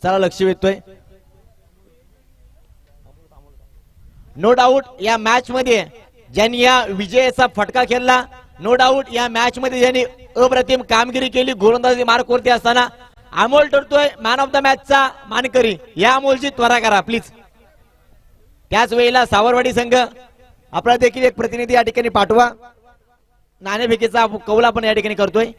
चला लक्ष वेधतोय. No doubt या मॅच मध्ये ज्यांनी या विजयाचा फटका खेळला, नो डाऊट या मॅच मध्ये ज्यांनी अप्रतिम कामगिरी केली, गोलंदाजी मार्क वरती असताना अमोल ठरतोय मॅन ऑफ द मॅचचा मानकरी. या अमोलची त्वरा करा प्लीज. त्याच वेळेला सावरवाडी संघ आपला देखील एक प्रतिनिधी या ठिकाणी पाठवा. नाणेफेकीचा कौल आपण या ठिकाणी करतोय.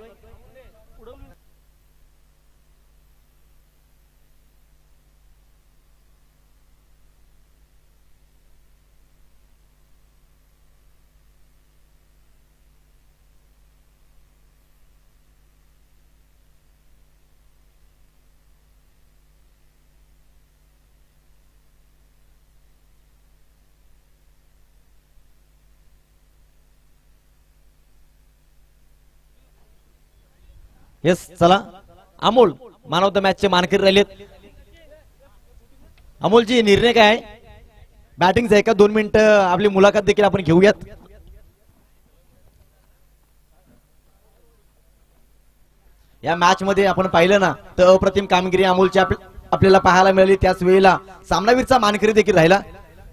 येस चला Amol man of the match चे मानकरी राहिलेत. अमोलची निर्णय काय आहे? बॅटिंगचा एका 2 मिनिटं आपली मुलाखत देखील आपण घेऊयात. या मॅच मध्ये आपण पाहिलं ना तर अप्रतिम कामगिरी अमोलची आपल्याला पाहायला मिळाली. त्याच वेळेला सामनावीरचा मानकरी देखील राहिला.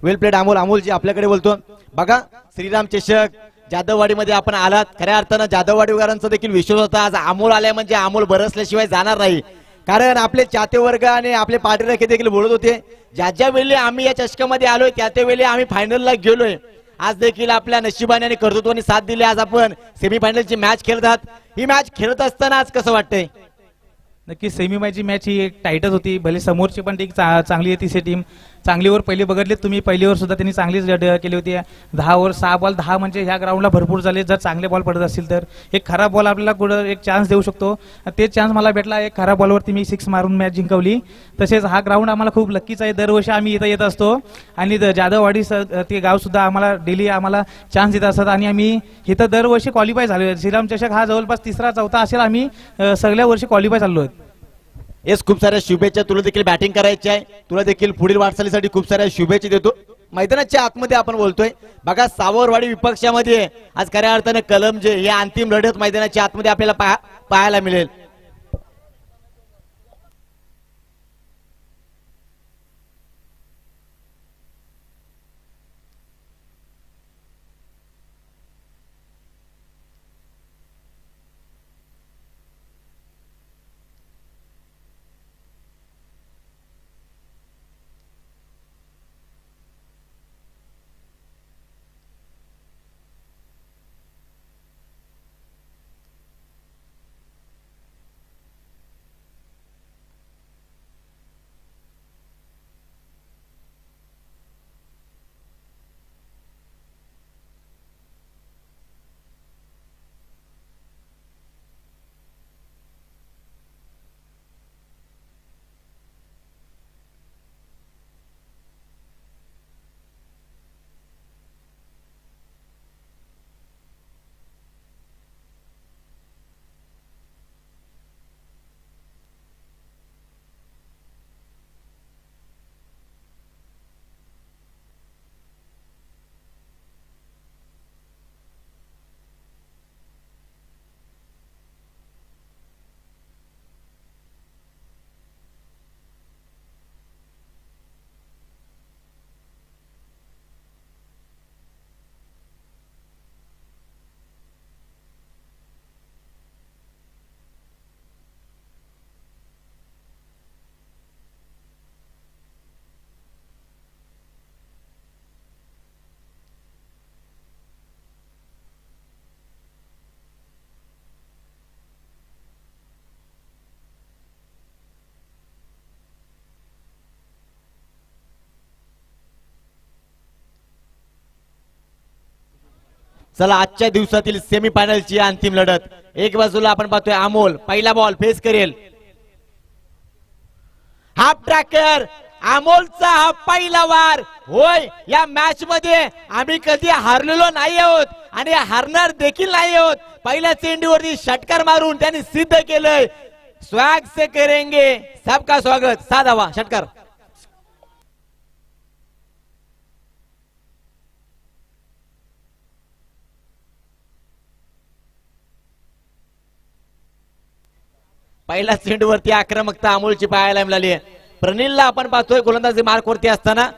वेल प्लेड अमोल. अमोलजी आपल्याकडे बोलतो. बघा श्रीराम चषक जाधववाडीमध्ये आपण आलात. खऱ्या अर्थानं जाधववाडीकरांचा देखील विश्वास होता आज अमोल आलाय म्हणजे अमोल बरसल्याशिवाय जाणार नाही. कारण आपले चाहते वर्ग आणि आपले पाठीराखे देखील बोलत होते ज्या वेळी आम्ही या चषकामध्ये आलोय त्या वेळी आम्ही फायनलला गेलोय. आज देखील आपल्या नशिबाने आणि कर्तृत्वाने साथ दिली. आज आपण सेमीफायनलची मॅच खेळतात. ही मॅच खेळत असताना आज कसं वाटतंय? नक्की सेमीफायनलची मॅच ही एक टाईटच होती. भले समोरची पण टीम चांगली आहे. तिसरी टीम चांगली ओव्हर पहिले बघितले तुम्ही. पहिली ओव्हर सुद्धा त्यांनी चांगलीच केली होती. 10 ओव्हर 6 बॉल 10 म्हणजे ह्या ग्राउंडला भरपूर झाले. जर चांगले बॉल पडत असतील तर एक खराब बॉल आपल्याला कुठं एक चान्स देऊ शकतो. तेच चान्स मला भेटला. एक खराब बॉलवरती मी 6 मारून मॅच जिंकवली. तसेच हा ग्राउंड आम्हाला खूप लक्कीच आहे. दरवर्षी आम्ही इथं येत असतो आणि जाधववाडी ते गाव सुद्धा आम्हाला डेली आम्हाला चान्स देत असतात आणि आम्ही इथं दरवर्षी क्वालिफाय झालो. श्रीराम चषक हा जवळपास 3रा 4था असेल. आम्ही सगळ्या वर्षी क्वालिफाय झालो आहोत. येस खूप साऱ्या शुभेच्छा. तुला देखील बॅटिंग करायची आहे. तुला देखील पुढील वाटचालीसाठी खूप साऱ्या शुभेच्छा देतो. मैदानाच्या आतमध्ये आपण बोलतोय. बघा सावरवाडी विपक्षामध्ये आज खऱ्या अर्थानं कलमजे या अंतिम लढत मैदानाच्या आतमध्ये आपल्याला पाहायला मिळेल. चला आजच्या दिवसातील सेमीफायनलची अंतिम लढत. एक बाजूला आपण पाहतोय अमोल पहिला बॉल फेस करेल. हाफ ट्रॅकर अमोलचा हा पहिला वार. होय या मॅच मध्ये आम्ही कधी हारलेलो नाही आहोत आणि हारणार देखील नाही आहोत. पहिल्या चेंडूवरती षटकार मारून त्यांनी सिद्ध केलंय. स्वॅग से करेंगे सबका स्वागत. 6 धावा षटकार. पहिल्या चेंडूवरती आक्रमकता अमोलची पाहायला मिळाली आहे. प्रणिलला आपण पाहतोय गोलंदाजी मार्कवरती असताना.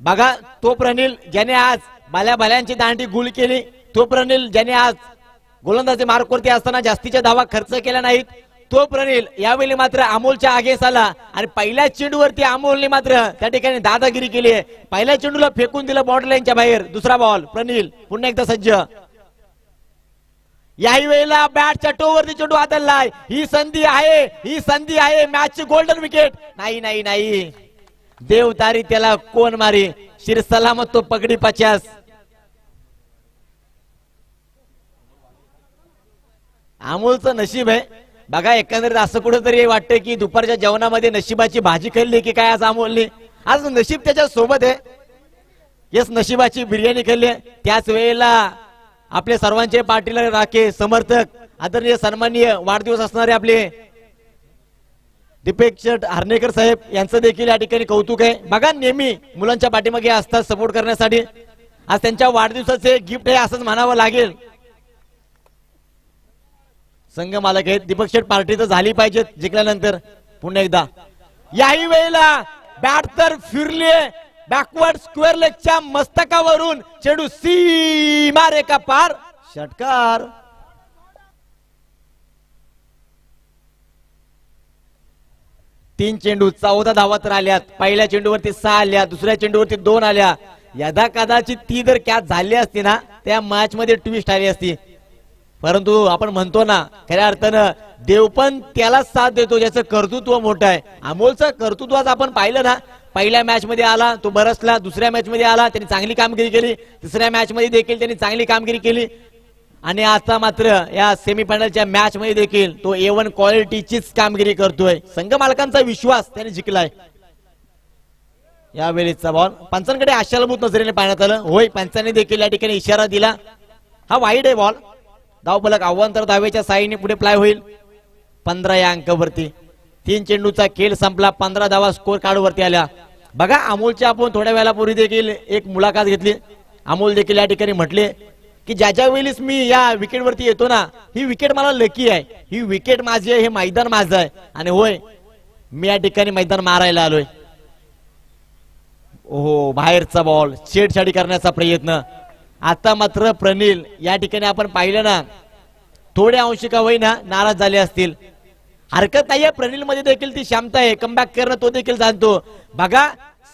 बघा तो प्रणिल ज्याने आज भल्यांची दांडी गुल केली, तो प्रणिल ज्याने आज गोलंदाजी मार्कवरती असताना जास्तीच्या धावा खर्च केल्या नाहीत, तो प्रणिल यावेळी मात्र अमोलच्या आगेस आला आणि पहिल्या चेंडूवरती अमोलने मात्र त्या ठिकाणी दादागिरी केली आहे. पहिल्या चेंडूला फेकून दिलं बाउंड्री लाईनच्या बाहेर. दुसरा बॉल प्रणिल पुन्हा एकदा सज्ज. याही वेळेला बॅटच्या टोवरती चेंडू हाताळलाय. ही संधी आहे, ही संधी आहे मॅचची गोल्डन विकेट. नाही नाही नाही, देवतारी त्याला कोण मारी, शिर सलामत तो पगडी 50. अमोलचं नशीब आहे बघा. एकंदरीत असं कुठेतरी वाटतं की दुपारच्या जेवणामध्ये नशिबाची भाजी खाल्ली की काय आज अमोलने. आज नशीब त्याच्या सोबत आहे. यस, नशिबाची बिर्याणी खाल्ली. त्याच वेळेला आपले सर्वांचे पाटील राखे समर्थक आदरणीय सन्माननीय वाढदिवस असणारे आपले दीपेश शेठ हर्णेकर साहेब यांचं देखील या ठिकाणी कौतुक आहे. बघा नेहमी मुलांच्या पाठीमागे असतात सपोर्ट करण्यासाठी. आज त्यांच्या वाढदिवसाचे गिफ्ट आहे असंच म्हणावं लागेल. संघ मालक आहेत दीपक शेठ. पार्टी तर झाली पाहिजे जिंकल्यानंतर. पुन्हा एकदा याही वेळेला बॅट तर फिरली, बॅकवर्ड स्क्वेअर लेगच्या मस्तकावरून चेंडू सीमा रेखा पार, षटकार. तीन चेंडू 14 धावा तर आल्यात. पहिल्या चेंडूवरती 6 आल्या, दुसऱ्या चेंडूवरती 2 आल्या. यदा कदाचित ती जर कॅच झाली असती ना, त्या मॅच मध्ये ट्विस्ट आली असती. परंतु आपण म्हणतो ना खऱ्या अर्थानं देव पण त्यालाच साथ देतो ज्याचं कर्तृत्व मोठं आहे. अमोलचं कर्तृत्व आज आपण पाहिलं ना. पहिल्या मॅच मध्ये आला तो बरसला, दुसऱ्या मॅच मध्ये आला त्यांनी चांगली कामगिरी केली, तिसऱ्या मॅच मध्ये देखील त्यांनी चांगली कामगिरी केली आणि आता मात्र या सेमीफायनलच्या मॅच मध्ये देखील तो A1 क्वालिटीचीच कामगिरी करतोय. संघ मालकांचा विश्वास त्याने जिंकलाय. यावेळीचा बॉल पंचांकडे आशालभूत नजरेने पाहण्यात आलं. होय, पंचांनी देखील या ठिकाणी इशारा दिला. हा वाईड आहे बॉल. धावफलक अव्वंतर धावेच्या साईने पुढे प्लाय होईल. 15 या अंकावरती 3 चेंडूचा खेळ संपला. 15 धावा स्कोर कार्ड वरती आल्या. बघा अमोलच्या आपण थोड्या वेळापूर्वी देखील एक मुलाखत घेतली. अमोल देखील या ठिकाणी म्हटले की ज्या वेळेस मी या विकेट वरती येतो ना, ही विकेट मला लकी आहे, ही विकेट माझी आहे, हे मैदान माझं आहे. आणि होय, मी या ठिकाणी मैदान मारायला आलोय. ओहो, बाहेरचा बॉल, छेडछाडी करण्याचा प्रयत्न. आता मात्र प्रणिल या ठिकाणी आपण पाहिलं ना, थोड्या अंशी का होईना नाराज झाले असतील. हरकत नाहीये, प्रणिल मध्ये देखील ती क्षमता आहे, कमबॅक करणं तो देखील जाणतो. बघा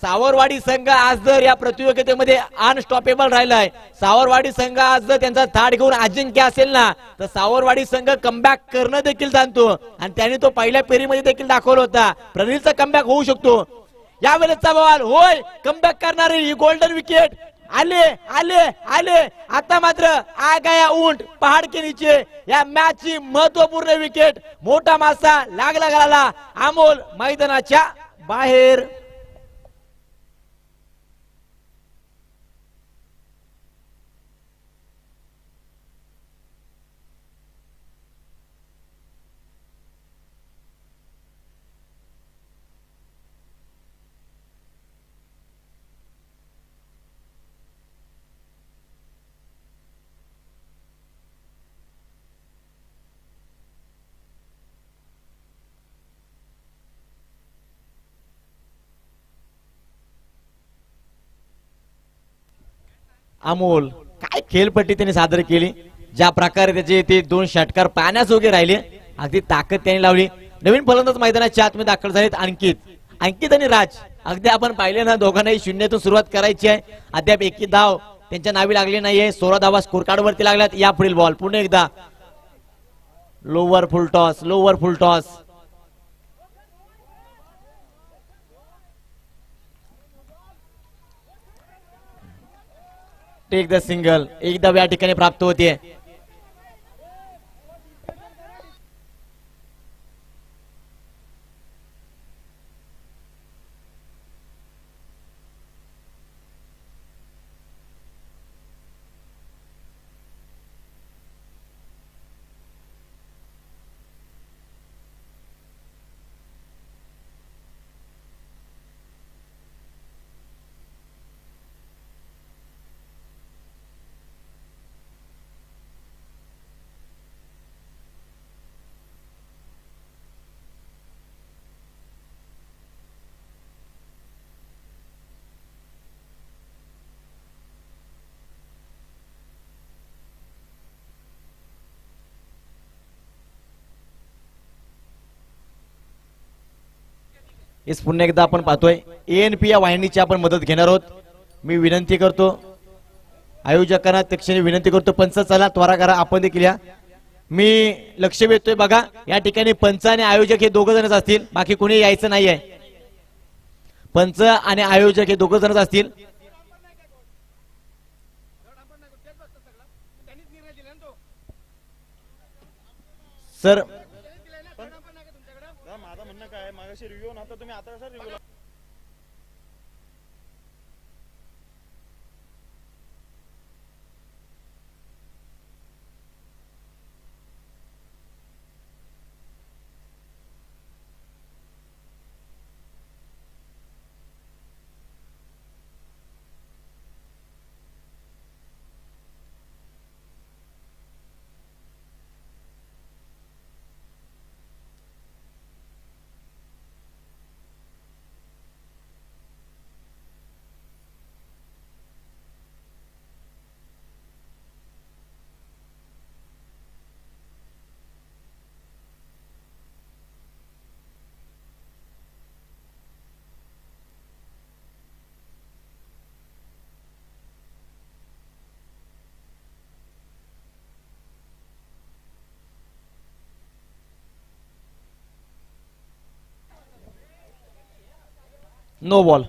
सावरवाडी संघ आज जर या प्रतियोगितेमध्ये अनस्टॉपेबल राहिलाय, सावरवाडी संघ आज जर त्यांचा थाट घेऊन अजिंक्य असेल ना, तर सावरवाडी संघ कमबॅक करणं देखील जाणतो आणि त्याने तो पहिल्या फेरीमध्ये देखील दाखवला होता. प्रणिलचा कमबॅक होऊ शकतो. यावेळेचा बॉल, होय, कमबॅक करणारी ही गोल्डन विकेट. आले आले आले. आता मात्र आ गया ऊंट पहाड के नीचे. या मॅच ची महत्वपूर्ण विकेट. मोठा मासा लागला गळाला. अमोल मैदानाच्या बाहेर. अमोल काय खेळपट्टी त्यांनी सादर केली. ज्या प्रकारे त्याचे ते 2 षटकार पाण्याजोगे राहिले, अगदी ताकद त्यांनी लावली. नवीन फलंदाज मैदानाच्या आतमध्ये दाखल झालेत अंकित आणि राज. अगदी आपण पाहिले ना, दोघांनाही शून्यातून सुरुवात करायची आहे. अद्याप एकही धाव त्यांच्या नावी लागली नाहीये. 16 धावा स्कोर कार्ड वरती लागल्यात. या पुढील बॉल पुन्हा एकदा lower full toss. Take the single. एक धाव या ठिकाणी प्राप्त होते. हेच पुन्हा एकदा आपण पाहतोय. ANP या वाहिनीची आपण मदत घेणार आहोत. मी विनंती करतो आयोजकांना तक्षणी विनंती करतो, पंच चला त्वरा करा, आपण देखील या. मी लक्ष वेधतोय बघा, या ठिकाणी पंच आणि आयोजक हे दोघ जणच असतील, बाकी कोणी यायचं नाहीये. पंच आणि आयोजक हे दोघ जणच असतील. सर माझं म्हणणं काय, मागाशी रिव्ह्यू नव्हता, तुम्ही आता कसा रिव्ह्यू? No ball.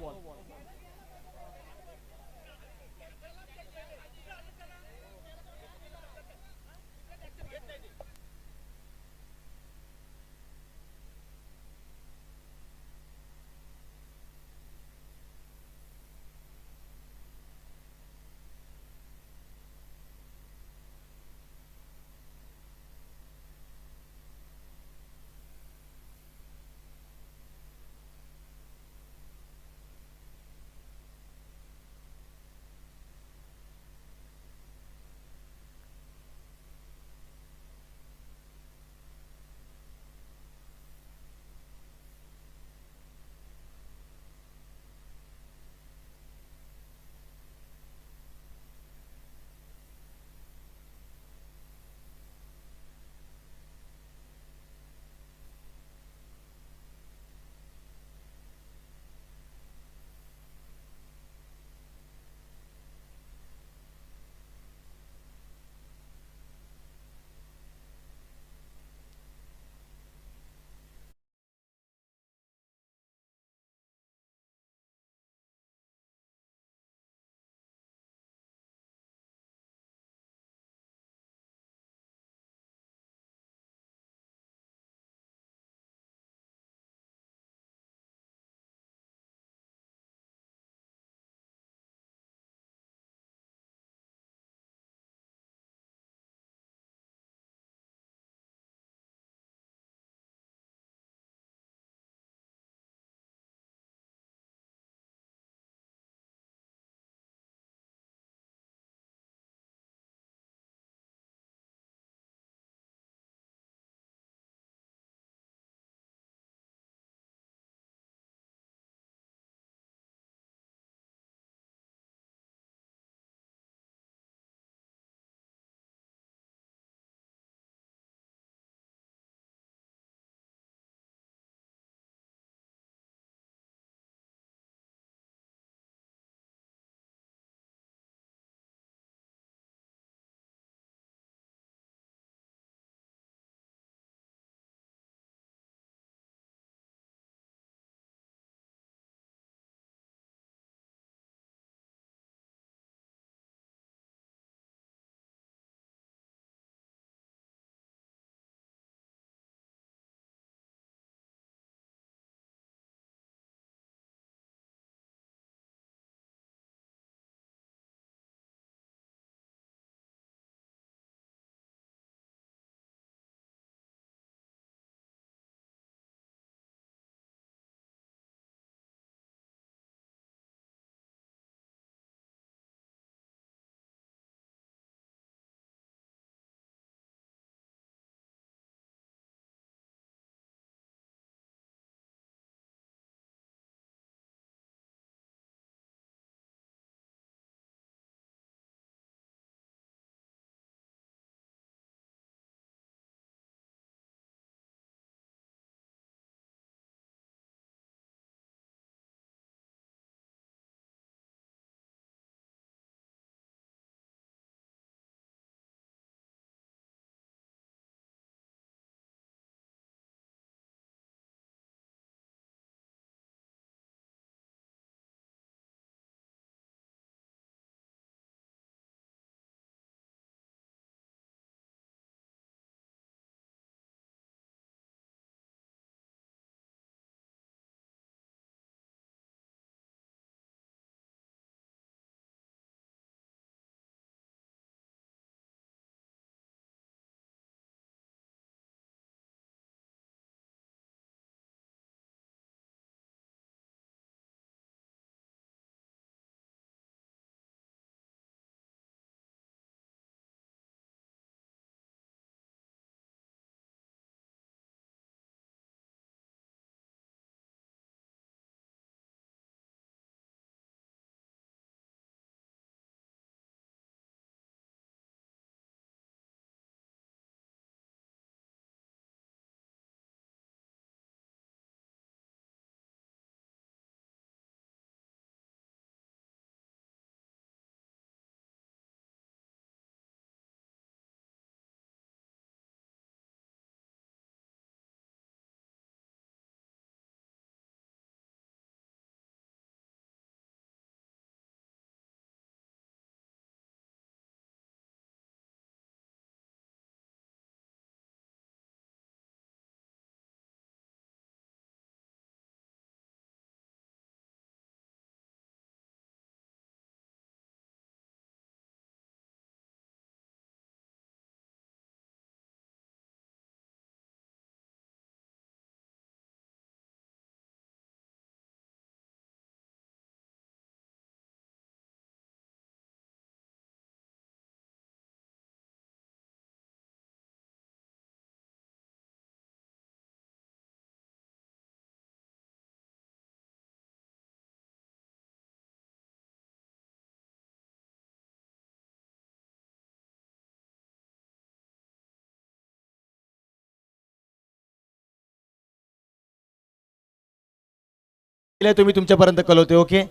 तुम्ही तुमच्यापर्यंत कळवते. ओके,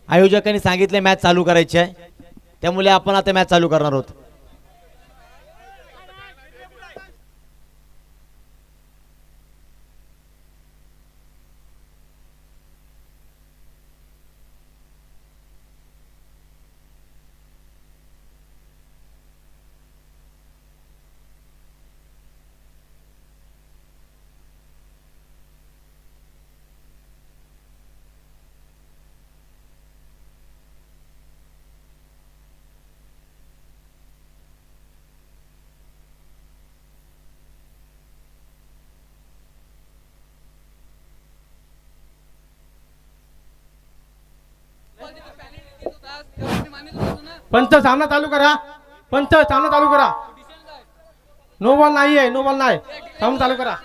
आयोजकांनी सांगितले मॅच चालू करायची आहे, त्यामुळे आपण आता मॅच चालू करणार आहोत. पंच सामना चालू करा. पंच सामना चालू करा. नो बॉल नाही आहे. नो बॉल नाही. सामना चालू करा.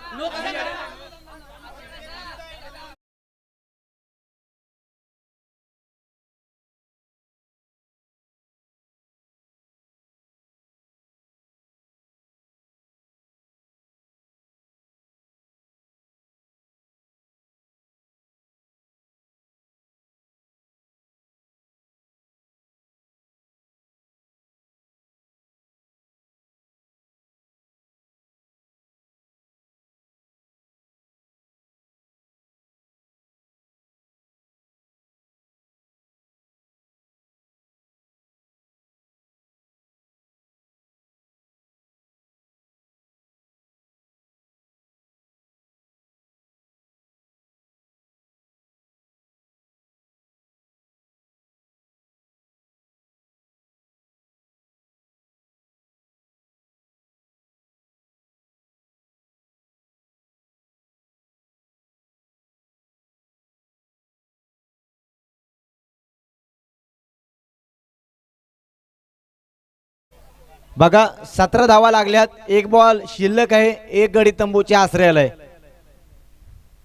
बघा 17 धावा लागल्यात, एक बॉल शिल्लक आहे, एक गडी तंबूच्या आश्रयाला आहे.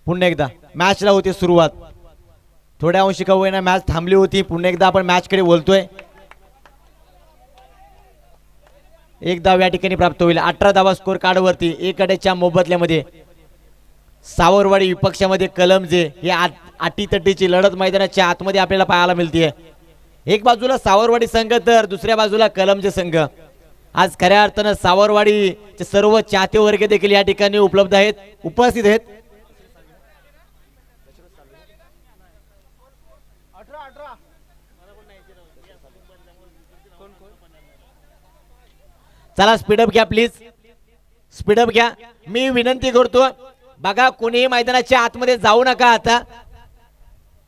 पुन्हा एकदा मॅचला होती सुरुवात, थोड्या अंशी का होईना मॅच थांबली होती. पुन्हा एकदा आपण मॅच कडे बोलतोय. एक धाव या ठिकाणी प्राप्त होईल. 18 धावा स्कोर कार्ड वरती. एक गड्याच्या मोबदल्यामध्ये सावरवाडी विपक्षामध्ये कलमजे हे आटीतटीची लढत मैदानाच्या आतमध्ये आपल्याला पाहायला मिळते. एक बाजूला सावरवाडी संघ तर दुसऱ्या बाजूला कलमजे संघ. आज खऱ्या अर्थानं सावरवाडीचे सर्व चाहते वर्ग देखील या ठिकाणी उपलब्ध आहेत, उपस्थित आहेत. चला स्पीडअप घ्या प्लीज, स्पीडअप घ्या. मी विनंती करतो, बघा कोणीही मैदानाच्या आतमध्ये जाऊ नका. आता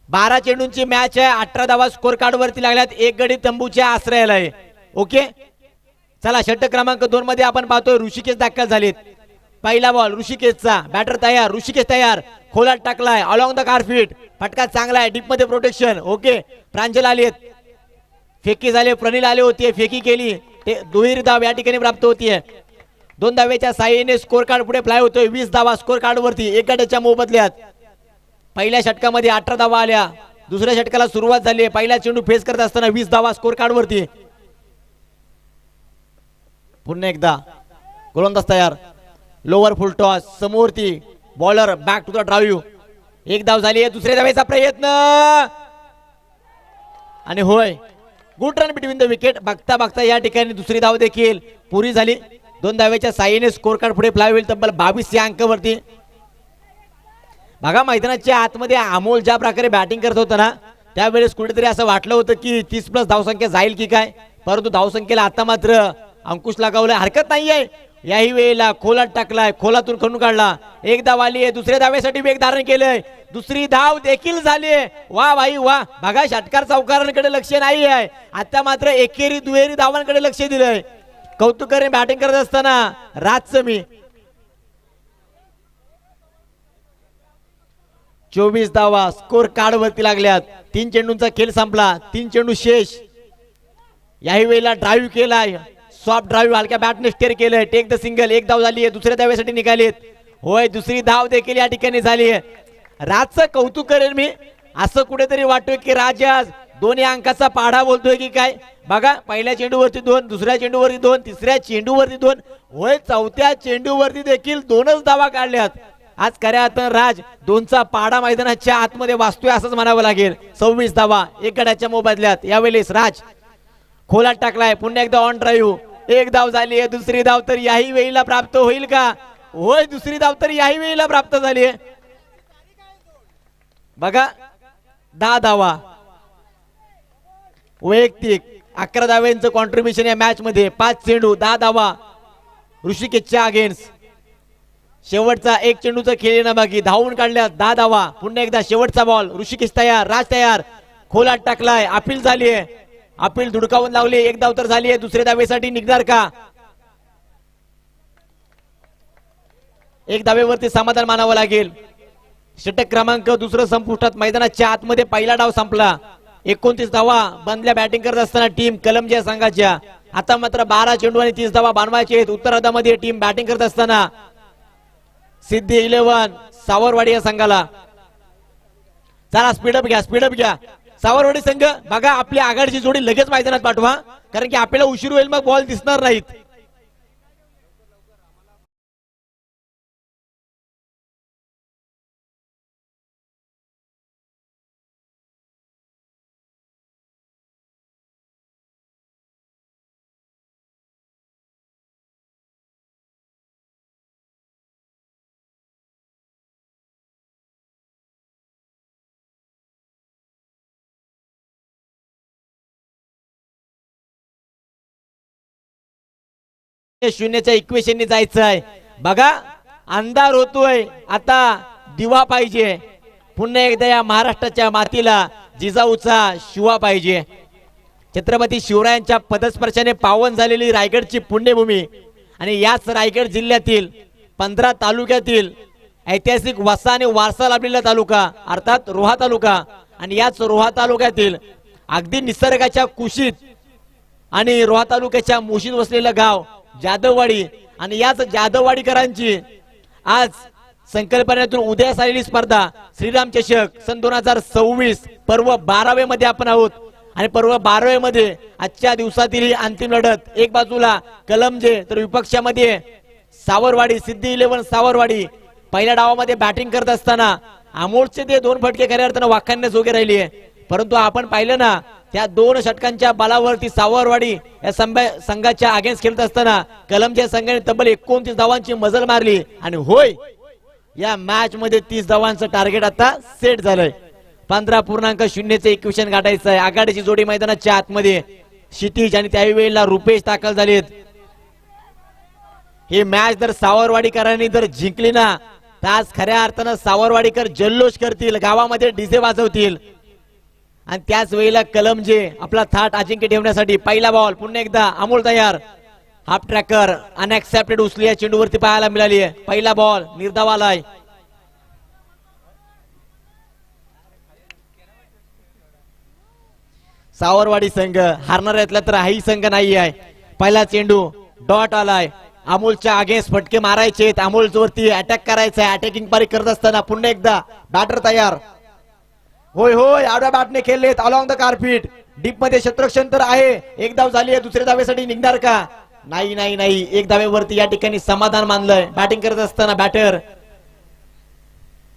12 चेंडूंची मॅच आहे. 18 धावा स्कोर कार्ड वरती लागल्यात, एक गडी तंबूच्या आश्रयाला आहे. ओके, चला षटक क्रमांक 2 मध्ये आपण पाहतोय ऋषिकेश दाखल झालेत. पहिला बॉल ऋषिकेशचा, बॅटर तयार, ऋषिकेश तयार, खोलात टाकलाय अलॉंग द कारफीट, फटका चांगला आहे, डीप मध्ये प्रोटेक्शन. ओके, प्रांजल आलेत, फेकी झाले, प्रणील आले होते, फेकी केली, दुहेरी धाव या ठिकाणी प्राप्त होतीये. 2 धावेच्या साहाय्याने स्कोर कार्ड पुढे फ्लाय होतोय. 20 धावा स्कोर कार्ड वरती, एक गड्याच्या मोबदल्यात. पहिल्या षटकामध्ये 18 धावा आल्या, दुसऱ्या षटकाला सुरुवात झाली. पहिला चेंडू फेस करत असताना 20 धावा स्कोर कार्ड वरती. पुन्हा एकदा गोलंदाज तयार, लोअर फुल टॉस, समोरती bowler, back to the drive. एक धाव झाली आहे, दुसऱ्या धावेचा प्रयत्न आणि होय, good run between the wicket. बघता बघता या ठिकाणी दुसरी धाव देखील पुरी झाली. 2 धावेच्या साहाय्याने स्कोर कार्ड पुढे फ्लाय होईल तब्बल 22 या अंकावरती. बघा मैदानाच्या आतमध्ये अमोल ज्या प्रकारे बॅटिंग करत होता ना, त्यावेळेस कुठेतरी असं वाटलं होतं की 30+ धावसंख्या जाईल की काय, परंतु धावसंख्येला आता मात्र अंकुश लगावलाय. हरकत नाहीये. याही वेळेला खोलात टाकलाय, खोलातून खणून काढला, एक धाव आली आहे, दुसऱ्या धावेसाठी वेग धारण केलंय, दुसरी धाव देखील झाली. वा भाई वा. बघा षटकार चौकारांकडे लक्ष नाही आहे, आता मात्र एकेरी दुहेरी धावांकडे लक्ष दिलंय. कौतुकाने बॅटिंग करत असताना राजचं मी. 24 धावा स्कोर कार्ड वरती लागल्यात. 3 चेंडूंचा खेळ संपला, 3 चेंडू शेष. याही वेळेला ड्राईव्ह केलाय, सॉफ्ट ड्राईव्ह, हलक्या बॅटने स्टेअर केलंय, टेक द सिंगल. एक धाव झाली आहे, दुसऱ्या धावेसाठी निघालीत. होय, दुसरी धाव देखील या ठिकाणी झाली आहे. राजचं कौतुक करेल मी. असं कुठेतरी वाटतोय की राज आज 2 अंकाचा पाढा बोलतोय की काय. बघा, पहिल्या चेंडूवरती 2, दुसऱ्या चेंडूवरती 2, तिसऱ्या चेंडूवरती 2, होय, चौथ्या चेंडूवरती देखील 2च धावा काढल्यात. आज खऱ्या अर्थानं राज दोनचा पाडा मैदानाच्या आतमध्ये वाचतोय असंच म्हणावं लागेल. 26 धावा एक गड्याच्या मोबदल्यात. यावेळेस राज खोलात टाकलाय. पुन्हा एकदा ऑन ड्राईव्ह. एक धाव झाली आहे. दुसरी धाव तर याही वेळेला प्राप्त होईल का? होय, दुसरी धाव तर याही वेळेला प्राप्त झाली आहे. बघा 10 धावा वैयक्तिक 11 धाव्यांचं कॉन्ट्रीब्युशन या मॅच मध्ये. 5 चेंडू 10 धावा ऋषिकेशच्या अगेन्स्ट. शेवटचा एक चेंडूचा खेळ ना बाकी. धावून काढल्या 10 धावा. पुन्हा एकदा शेवटचा बॉल. ऋषिकेश तयार, राज तयार. खोलात टाकलाय. अपील झाली आहे. अपील धुडकावून लावली. एक धाव तर झाली आहे. दुसऱ्या धावेसाठी निघणार का? एक धावेवरती समाधान मानावं लागेल. षटक क्रमांक दुसरं संपुष्टात. मैदानाच्या आतमध्ये पहिला डाव संपला. 29 धावा बनल्या बॅटिंग करत असताना टीम कलमच्या संघाच्या. आता मात्र 12 चेंडू आणि 30 धावा बनवायचे आहेत. उत्तरार्धामध्ये टीम बॅटिंग करत असताना सिद्धी 11 सावरवाडी या संघाला. चला स्पीडअप घ्या, स्पीडअप घ्या. सावरवाडी संघ बघा आपली आघाडीची जोडी लगेच मैदानात पाठवा, कारण की आपल्याला उशीर होईल, मग बॉल दिसणार नाहीत. शून्याच्या इक्वेशनने जायचं आहे. बघा अंधार होतोय, आता दिवा पाहिजे. पुन्हा एकदा या महाराष्ट्राच्या मातीला जिजाऊचा शिवा पाहिजे. छत्रपती शिवरायांच्या पदस्पर्शाने पावन झालेली रायगडची पुण्यभूमी आणि याच रायगड जिल्ह्यातील 15 तालुक्यातील ऐतिहासिक वसा आणि वारसा लाभलेला तालुका अर्थात रोहा तालुका. आणि याच रोहा तालुक्यातील अगदी निसर्गाच्या कुशीत आणि रोहा तालुक्याच्या मुशीत वसलेलं गाव जाधववाडी. आणि याच जाधववाडीकरांची आज संकल्पनेतून उदयास आलेली स्पर्धा श्रीराम चषक सन 2026 पर्व 12वे मध्ये आपण आहोत. आणि पर्व 12वे मध्ये आजच्या दिवसातील ही अंतिम लढत. एक बाजूला कलमजे तर विपक्षामध्ये सावरवाडी. सिद्धी 11 सावरवाडी. पहिल्या डावामध्ये बॅटिंग करत असताना अमोलचे ते 2 फटके खऱ्या अर्थानं वाखाणण्यास उभे राहिली आहे. परंतु आपण पाहिलं ना त्या 2 षटकांच्या बलावरती सावरवाडी या संघाच्या अगेन्स्ट खेळत असताना कलमच्या संघाने तब्बल 29 धावांची मजल मारली. आणि होय, या मॅच मध्ये 30 धावांचं टार्गेट आता सेट झालंय. 15.0 इक्वेशन गाठायचं आहे. आघाडीची जोडी मैदानाच्या आतमध्ये क्षितिज आणि त्याही वेळेला रुपेश दाखल झालेत. ही मॅच जर सावरवाडीकरांनी जर जिंकली ना तर आज खऱ्या अर्थानं सावरवाडीकर जल्लोष करतील, गावामध्ये डीजे वाजवतील. आणि त्याच वेळेला कलमजे आपला थाट अजिंक्य ठेवण्यासाठी पहिला बॉल. पुन्हा एकदा अमोल तयार. हाफ ट्रॅकर अनएक्सेप्टेड उचली या चेंडूवरती पाहायला मिळाली आहे. पहिला बॉल निर्धाव आलाय. सावरवाडी संघ हारणार यातला तर हाही संघ नाही आहे. पहिला चेंडू डॉट आलाय. अमोलच्या अगेन्स्ट फटके मारायचे. अमोलवरती अटॅक करायचा आहे. अटॅकिंग पारी करत असताना पुन्हा एकदा बॅटर तयार. होय होय, आडव्या बॅटने खेळलेत अलॉंग द कारफीट. डीप मध्ये शत्रक्षण तर आहे. एक धाव झाली आहे. दुसऱ्या धावेसाठी निघणार का? नाही नाही नाही. एक धावेवरती या ठिकाणी समाधान मानलंय बॅटिंग करत असताना बॅटर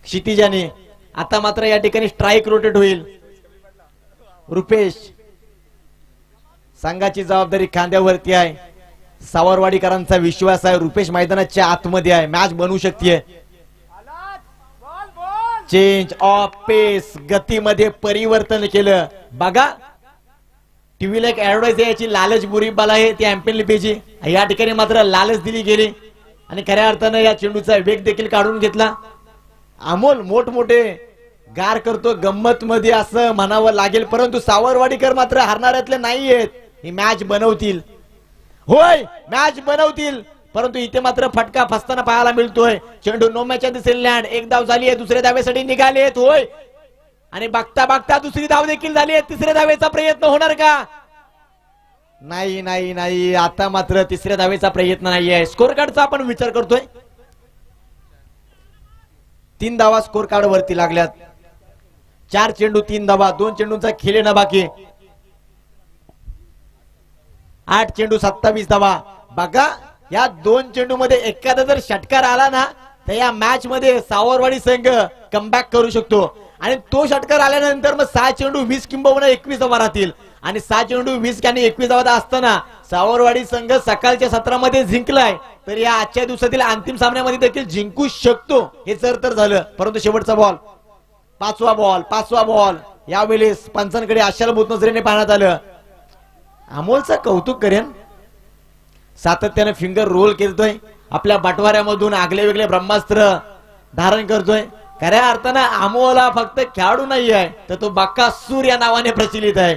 क्षितिजाने. आता मात्र या ठिकाणी स्ट्राईक रोटेट होईल. रुपेश संघाची जबाबदारी खांद्यावरती आहे. सावरवाडीकरांचा विश्वास आहे रुपेश मैदानाच्या आतमध्ये आहे. मॅच बनवू शकते. चेंज ऑफ पेस, गतीमध्ये परिवर्तन केलं. बघा टीव्हीला एक ऍडव्हर्टाईज आहे, याची लालच बुरी बाल आहे ती एम्पियन लिपेची. या ठिकाणी मात्र लालच दिली गेली आणि खऱ्या अर्थानं या चेंडूचा वेग देखील काढून घेतला. अमोल मोठमोठे गार करतो गंमत मध्ये असं म्हणावं लागेल. परंतु सावरवाडीकर मात्र हारणाऱ्यातले नाहीयेत. ही मॅच बनवतील. होय, मॅच बनवतील. परंतु इथे मात्र फटका फसताना पाहायला मिळतोय. चेंडू नो मॅच दिसेल लँड. एक धाव झाली आहे. दुसऱ्या धावेसाठी निघालेत. होय, आणि बघता बघता दुसरी धाव देखील झाली आहे. तिसऱ्या धावेचा प्रयत्न होणार का? नाही नाही नाही. आता मात्र तिसऱ्या धावेचा प्रयत्न नाहीये. स्कोर कार्डचा आपण विचार करतोय. 3 धावा स्कोर कार्ड वरती लागल्यात. 4 चेंडू 3 धावा. 2 चेंडूंचा खेळ ना बाकी. 8 चेंडू 27 धावा. बघा या 2 चेंडू मध्ये एखादा जर षटकार आला ना तर या मॅच मध्ये सावरवाडी संघ कमबॅक करू शकतो आणि तो षटकार आल्यानंतर मग 6 चेंडू 20 किंबहुना 21 धावा राहतील आणि 6 चेंडू 20 आणि 21 धावा असताना सावरवाडी संघ सकाळच्या सत्रामध्ये जिंकलाय तर या आजच्या दिवसातील अंतिम सामन्यामध्ये देखील जिंकू शकतो हे जर तर झालं. परंतु शेवटचा बॉल, पाचवा बॉल यावेळेस पंचांकडे आशाभूत नजरेने पाहण्यात आलं. अमोलचं कौतुक करेन, सातत्याने फिंगर रोल करतोय, आपल्या बटवाऱ्यामधून आगले वेगळे ब्रह्मास्त्र धारण करतोय. खऱ्या अर्थानं अमोलला फक्त खेळाडू नाही आहे तर तो बक्कासूर या नावाने प्रचलित आहे.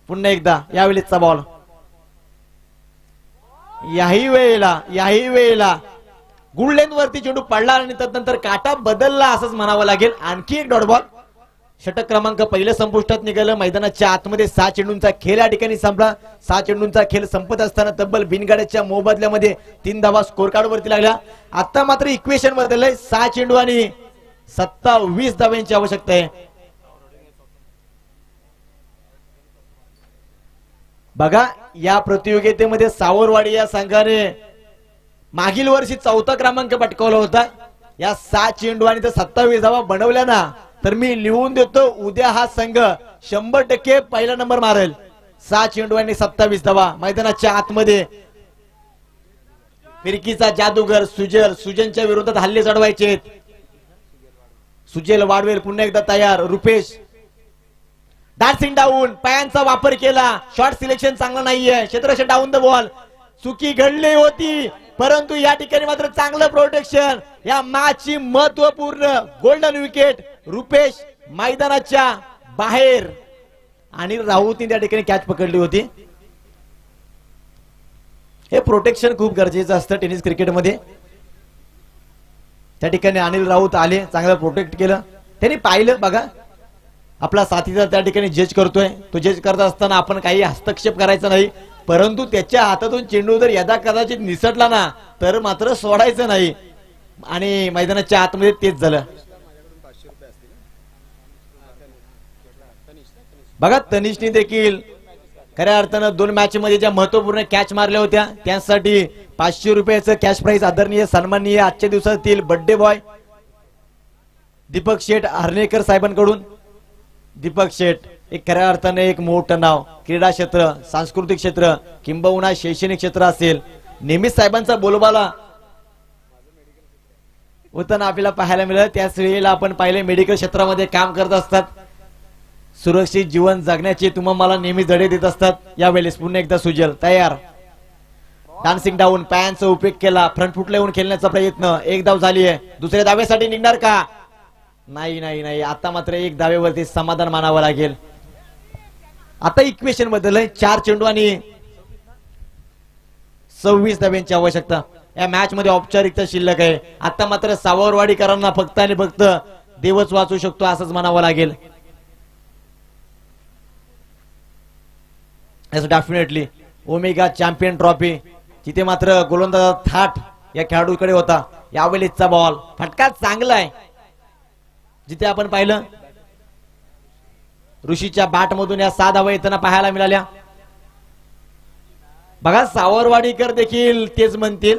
पुन्हा एकदा यावेळेसचा बॉल, याही वेळेला गुडलेन वरती चेंडू पडला आणि त्यानंतर काटा बदलला असंच म्हणावं लागेल. आणखी एक डॉट बॉल. षटक क्रमांक पहिलं संपुष्टात निघालं. मैदानाच्या आतमध्ये 6 चेंडूंचा खेळ या ठिकाणी संपला. 6 चेंडूंचा खेळ संपत असताना तब्बल बिनगाड्याच्या मोबदल्यामध्ये 3 धावा स्कोर कार्ड वरती लागल्या. आता मात्र इक्वेशन बदललंय. 6 चेंडू आणि 27 धाव्यांची आवश्यकता आहे. बघा या प्रतियोगितेमध्ये सावरवाडी या संघाने मागील वर्षी 4था क्रमांक पटकावला होता. या 6 चेंडू आणि 27 धावा बनवल्या ना तर मी लिहून देतो उद्या हा संघ 100% पहिला नंबर मारेल. 6 चेंडू आणि 27 धावा. मैदानाच्या आतमध्ये फिरकीचा जादूगर सुजनच्या विरोधात हल्ले चढवायचे. सुजेल वाढवेल पुन्हा एकदा तयार. रुपेश डान्सिंग डाऊन, पायांचा वापर केला. शॉर्ट सिलेक्शन चांगला नाहीये. क्षेत्ररक्षक डाऊन द बॉल. चुकी घडली होती परंतु या ठिकाणी मात्र चांगलं प्रोटेक्शन. या मॅचची महत्वपूर्ण गोल्डन विकेट. रुपेश मैदानाच्या बाहेर आणि राऊतने त्या ठिकाणी कॅच पकडली होती. हे प्रोटेक्शन खूप गरजेचं असतं टेनिस क्रिकेटमध्ये. त्या ठिकाणी अनिल राऊत आले, चांगलं प्रोटेक्ट केलं. त्यांनी पाहिलं बघा आपला साथीदार त्या ठिकाणी जज करतोय. तो जज करत असताना आपण काही हस्तक्षेप करायचा नाही परंतु त्याच्या हातातून चेंडू जर यदा कदाचित निसटला ना तर मात्र सोडायचं नाही आणि मैदानाच्या आतमध्ये तेच झालं. बघा तनिषने देखील खऱ्या अर्थानं 2 मॅच मध्ये ज्या महत्वपूर्ण कॅच मारल्या होत्या त्यासाठी 500 रुपयाचं कॅश प्राइज आदरणीय सन्माननीय आजच्या दिवसातील बर्थडे बॉय दीपक शेठ हर्णेकर साहेबांकडून. दीपक शेठ एक खऱ्या अर्थाने एक मोठं नाव, क्रीडा क्षेत्र, सांस्कृतिक क्षेत्र किंबहुना शैक्षणिक क्षेत्र असेल, नेहमीच साहेबांचा बोलबाला होताना आपल्याला पाहायला मिळालं. त्याच वेळेला आपण पाहिले मेडिकल क्षेत्रामध्ये काम करत असतात. सुरक्षित जीवन जगण्याचे तुम्हाला मला नेहमी धडे देत असतात. यावेळेस पुन्हा एकदा सुजल तयार. डान्सिंग डाऊन, पायांचा उपयोग केला, फ्रंट फुटला येऊन खेळण्याचा प्रयत्न. 1 धाव झाली आहे. दुसऱ्या धावेसाठी निघणार का? नाही. आता मात्र 1 धावेवरती समाधान मानावं लागेल. आता इक्वेशन बदललंय. 4 चेंडू आणि 26 धाव्यांची आवश्यकता. या मॅच मध्ये औपचारिकता शिल्लक आहे. आता मात्र सावरवाडीकरांना फक्त आणि फक्त देवच वाचू शकतो असंच म्हणावं लागेल. डेफिनेटली ओमेगा चॅम्पियन ट्रॉफी जिथे मात्र गोलंदाज थाट या खेळाडूकडे होता. यावेळेसचा बॉल फटका चांगला आहे. जिथे आपण पाहिलं ऋषीच्या बॅट मधून या 6 धावा येताना पाहायला मिळाल्या. बघा सावरवाडीकर देखील तेच म्हणतील,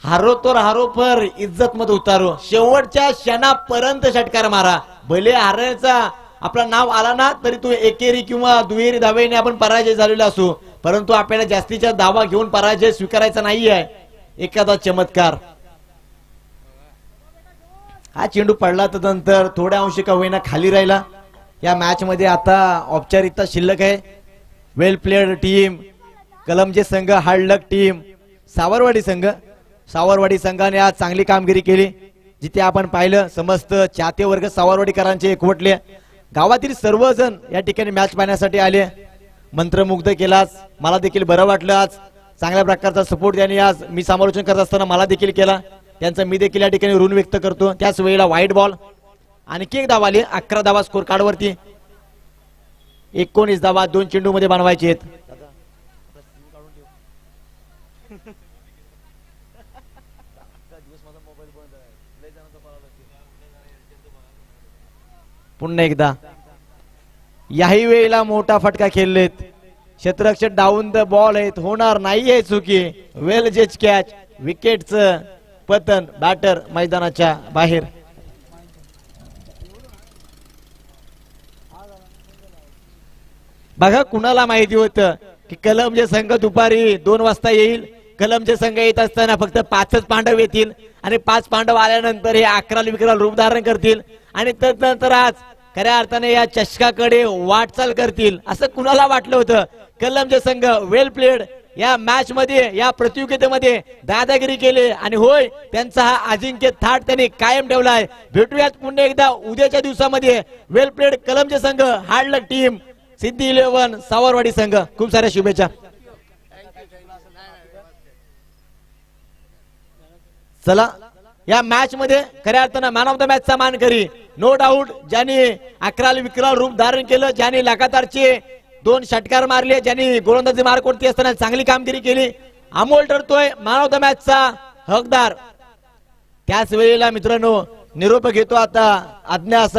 हारो तो हारो पर इज्जत मत उतारो. शेवटच्या क्षणापर्यंत षटकार मारा. भले हारायचा आपला नाव आला ना तरी तो एकेरी किंवा दुहेरी धावेने आपण पराजय झालेला असो परंतु आपल्याला जास्तीच्या धावा घेऊन पराजय स्वीकारायचा नाहीये. एखादा चमत्कार. हा चेंडू पडला तर नंतर थोड्या अंशी का होईना खाली राहिला. या मॅच मध्ये आता औपचारिकता शिल्लक आहे. वेल प्लेड टीम, कलमजे संघ, हार्ड लक टीम, सावरवाडी संघाने आज चांगली कामगिरी केली. जिथे आपण पाहिलं समस्त चाहते वर्ग सावरवाडीकरांचे एकवटले. गावातील सर्वजण या ठिकाणी मॅच पाहण्यासाठी आले. मंत्रमुग्ध केलाच. मला देखील बरं वाटलं. आज चांगल्या प्रकारचा सपोर्ट त्यांनी आज मी समालोचन करत असताना मला देखील केला. त्यांचा मी देखील या ठिकाणी ऋण व्यक्त करतो. त्याच वेळेला व्हाईट बॉल. आणखी 1 धाव आली. 11 धावा स्कोर कार्ड वरती. 19 धावा 2 चेंडू मध्ये बनवायचे आहेत. पुन्हा एकदा याही वेळेला मोठा फटका खेळलेत. क्षेत्ररक्षक डाऊन द बॉल आहेत. होणार नाहीये चुकी. वेल जज कॅच. विकेटचं पतन बॅटर मैदानाच्या बाहेर. बघा कुणाला माहिती होतं की कलमचे संघ दुपारी 2 वाजता येईल. कलमचे संघ येत असताना फक्त 5च पांडव येतील आणि 5 पांडव आल्यानंतर हे 11 विक्राल रूप धारण करतील आणि तदनंतर आज खऱ्या अर्थाने या चषकाकडे वाटचाल करतील असं कुणाला वाटलं होतं. कलमचे संघ वेल प्लेड या मॅच मध्ये या प्रतियोगितेमध्ये दादागिरी केले आणि होय त्यांचा हा अजिंक्य थाट त्यांनी कायम ठेवलाय. भेटूयात पुन्हा एकदा उद्याच्या दिवसामध्ये. वेल प्लेड कलमचे संघ, हार्ड लक टीम, सिद्धी 11 सावरवाडी संघ. खूप साऱ्या शुभेच्छा. चला या मॅच मध्ये खऱ्या अर्थानं मॅन ऑफ द मॅचचा मानकरी नो डाऊट ज्यांनी 11 विक्राल रूप धारण केलं, ज्यांनी लगातारचे 2 षटकार मारले, ज्यांनी गोलंदाजी मारकोटी असताना चांगली कामगिरी केली, अमोल ठरतोय मॅन ऑफ द मॅचचा हकदार. त्याच वेळेला मित्रांनो निरोप घेतो आता आज्ञा असा